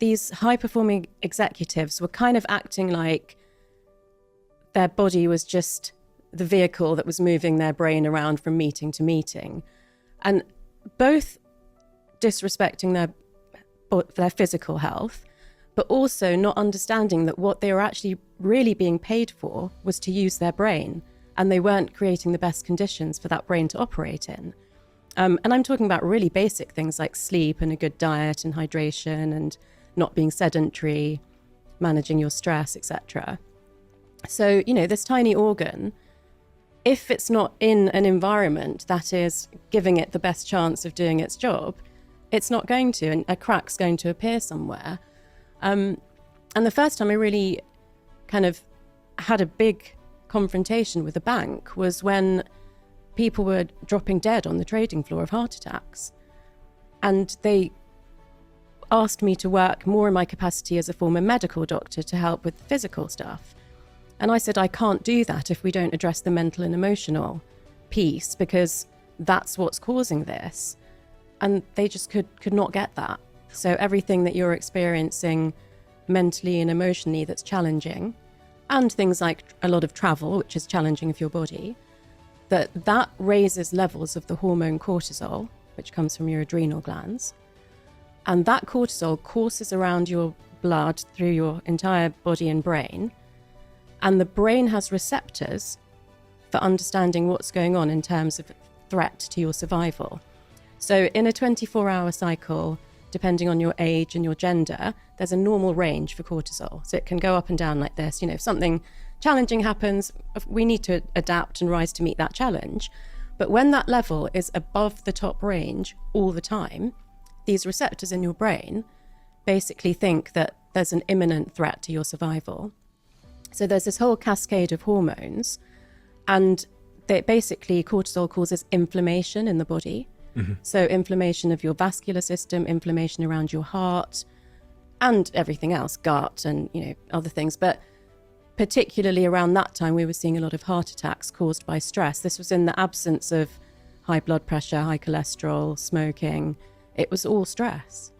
these high-performing executives were kind of acting like their body was just the vehicle that was moving their brain around from meeting to meeting. And both disrespecting their physical health, but also not understanding that what they were actually really being paid for was to use their brain, and they weren't creating the best conditions for that brain to operate in. And I'm talking about really basic things like sleep and a good diet and hydration and not being sedentary, managing your stress, etc. So, this tiny organ, if it's not in an environment that is giving it the best chance of doing its job, it's not going to, and a crack's going to appear somewhere. And the first time I really kind of had a big confrontation with a bank was when people were dropping dead on the trading floor of heart attacks. And they asked me to work more in my capacity as a former medical doctor to help with the physical stuff. And I said, I can't do that if we don't address the mental and emotional piece, because that's what's causing this. And they just could not get that. So everything that you're experiencing mentally and emotionally that's challenging, and things like a lot of travel, which is challenging for your body, that raises levels of the hormone cortisol, which comes from your adrenal glands. And that cortisol courses around your blood through your entire body and brain. And the brain has receptors for understanding what's going on in terms of threat to your survival. So in a 24-hour cycle, depending on your age and your gender, there's a normal range for cortisol. So it can go up and down like this. If something challenging happens, we need to adapt and rise to meet that challenge. But when that level is above the top range all the time, these receptors in your brain basically think that there's an imminent threat to your survival. So there's this whole cascade of hormones, and basically cortisol causes inflammation in the body. Mm-hmm. So inflammation of your vascular system, inflammation around your heart, and everything else, gut and other things. But particularly around that time, we were seeing a lot of heart attacks caused by stress. This was in the absence of high blood pressure, high cholesterol, smoking. It was all stress.